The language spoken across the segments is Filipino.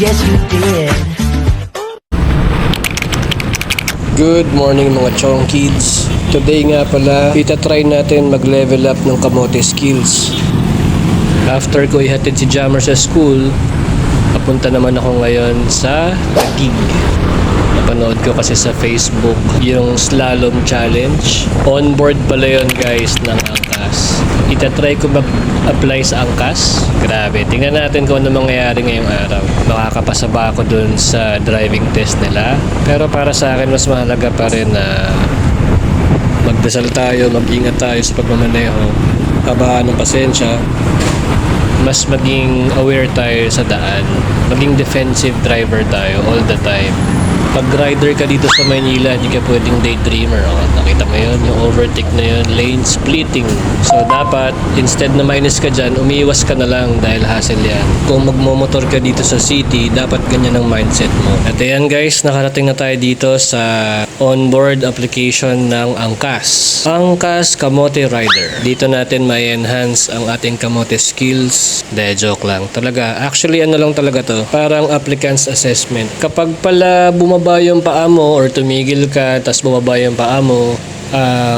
Yes, you did. Good morning mga chong kids. Today nga pala, itatry natin mag-level up ng kamote skills. After ko ihatid si Jammer sa school, papunta naman ako ngayon sa Taguig. Napanood ko kasi sa Facebook yung slalom challenge. On-board pala yun guys ng angkas. Itatry ko mag-apply sa angkas. Grabe, tingnan natin kung ano mangyayari ngayong araw. Makakapasa ba ako dun sa driving test nila? Pero para sa akin mas mahalaga pa rin na magdasal tayo, mag-ingat tayo sa pagmamaneho. Habaan ng pasensya. Mas maging aware tayo sa daan. Maging defensive driver tayo all the time. Pag rider ka dito sa Maynila, hindi ka pwedeng daydreamer. Nakita mo yun, yung overtake na yun, lane splitting. So dapat, instead na minus ka dyan, umiiwas ka na lang dahil hassle yan. Kung magmomotor ka dito sa city, dapat ganyan ang mindset mo. At ayan guys, nakarating na tayo dito sa onboard application ng Angkas. Angkas Kamote Rider. Dito natin may enhance ang ating kamote skills. De, joke lang. Talaga, actually ano lang talaga to, parang applicant's assessment. Kapag pala bumaba yung paa mo or tumigil ka tapos bumaba yung paa mo,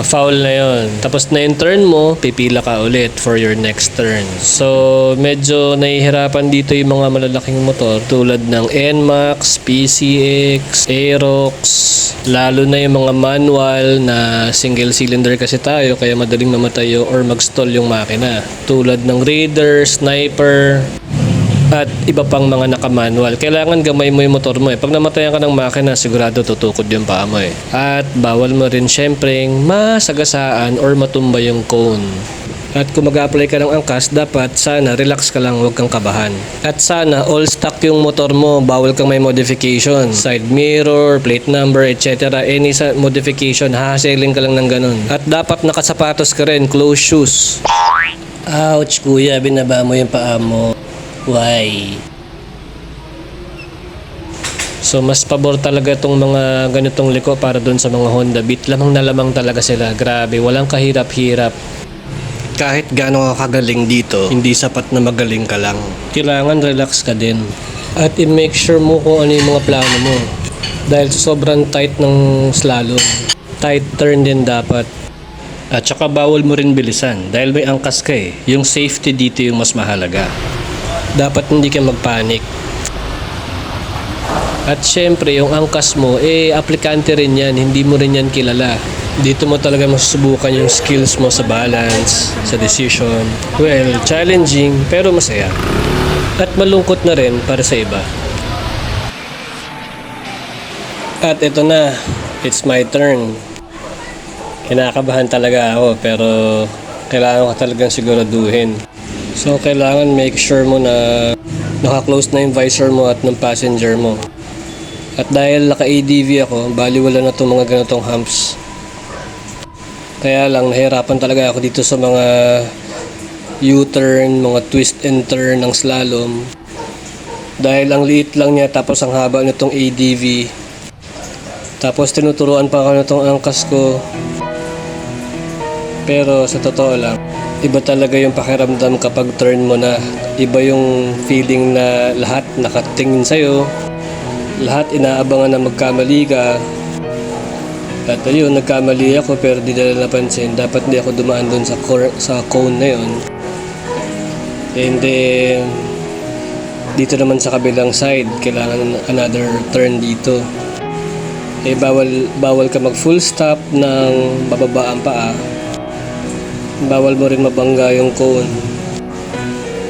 foul na yon. Tapos na yung turn mo, pipila ka ulit for your next turn. So medyo nahihirapan dito yung mga malalaking motor tulad ng NMAX, PCX, Aerox, lalo na yung mga manual na single cylinder kasi tayo kaya madaling mamatay or mag-stall yung makina. Tulad ng Raider, Sniper, at iba pang mga naka-manual. Kailangan gamay mo yung motor mo eh. Pag namatayan ka ng makina, sigurado tutukod yung paa mo eh. At bawal mo rin syempreng masagasaan or matumba yung cone. At kung mag-apply ka ng angkas, dapat sana relax ka lang, huwag kang kabahan. At sana all stock yung motor mo, bawal kang may modification. Side mirror, plate number, etc. Any modification, hahaseling ka lang ng ganun. At dapat nakasapatos ka rin, closed shoes. Ouch kuya, binaba mo yung paa mo. Why? So mas pabor talaga itong mga ganitong liko para doon sa mga Honda Beat. Lamang na lamang talaga sila. Grabe, walang kahirap-hirap. Kahit gaano ka kagaling dito, hindi sapat na magaling ka lang. Kailangan relax ka din. At i-make sure mo kung ano yung mga plano mo. Dahil sobrang tight ng slalom. Tight turn din dapat. At saka bawal mo rin bilisan dahil may angkas ka eh. Yung safety dito yung mas mahalaga. Dapat hindi ka magpanik. At syempre, yung angkas mo, aplikante rin yan. Hindi mo rin yan kilala. Dito mo talaga masusubukan yung skills mo sa balance, sa decision. Well, challenging, pero masaya. At malungkot na rin para sa iba. At ito na, it's my turn. Kinakabahan talaga ako, pero kailangan ko talagang siguraduhin. So, kailangan make sure mo na naka-close na yung visor mo at ng passenger mo. At dahil naka-ADV ako, baliwala na itong mga ganitong humps. Kaya lang, nahirapan talaga ako dito sa mga U-turn, mga twist and turn ng slalom. Dahil ang liit lang niya tapos ang haba nitong ADV. Tapos tinuturuan pa ako nitong angkas ko. Pero sa totoo lang, iba talaga yung pakiramdam kapag turn mo na. Iba yung feeling na lahat nakatingin sa'yo. Lahat inaabangan na magkamali ka. At ayun, nagkamali ako pero di nila napansin. Dapat di ako dumaan dun sa cone na yun. And then, dito naman sa kabilang side, kailangan another turn dito. Bawal ka mag full stop ng bababa ang paa. Bawal mo rin mabangga yung cone.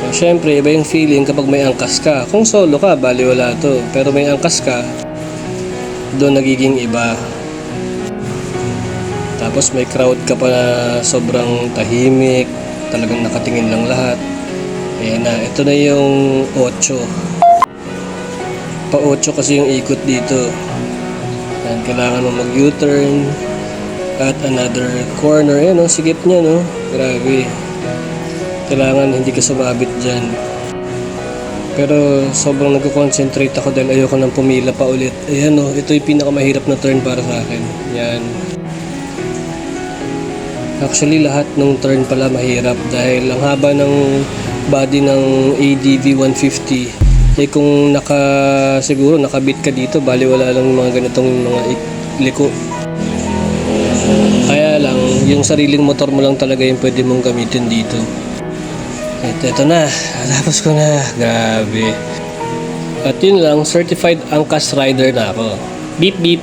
Siyempre, iba yung feeling kapag may angkas ka. Kung solo ka, baliwala to. Pero may angkas ka, doon nagiging iba. Tapos may crowd ka pa na sobrang tahimik. Talagang nakatingin lang lahat. Ayan na, ito na yung 8. Pa-8 kasi yung ikot dito. Ayan, kailangan mo mag-U-turn. At another corner, yan sigip niya grabe. Kailangan hindi ka sumabit dyan. Pero sobrang nagko-concentrate ako dahil ayoko nang pumila pa ulit. Ayan ito yung pinakamahirap na turn para sa akin. Yan. Actually lahat ng turn pala mahirap dahil ang haba ng body ng ADV 150 Eh kung siguro nakabit ka dito, bali wala lang mga ganitong mga liko. Kaya lang, yung sariling motor mo lang talaga yung pwede mong gamitin dito. At ito na, tapos ko na. Grabe. At yun lang, certified angkas rider na ako. Beep beep.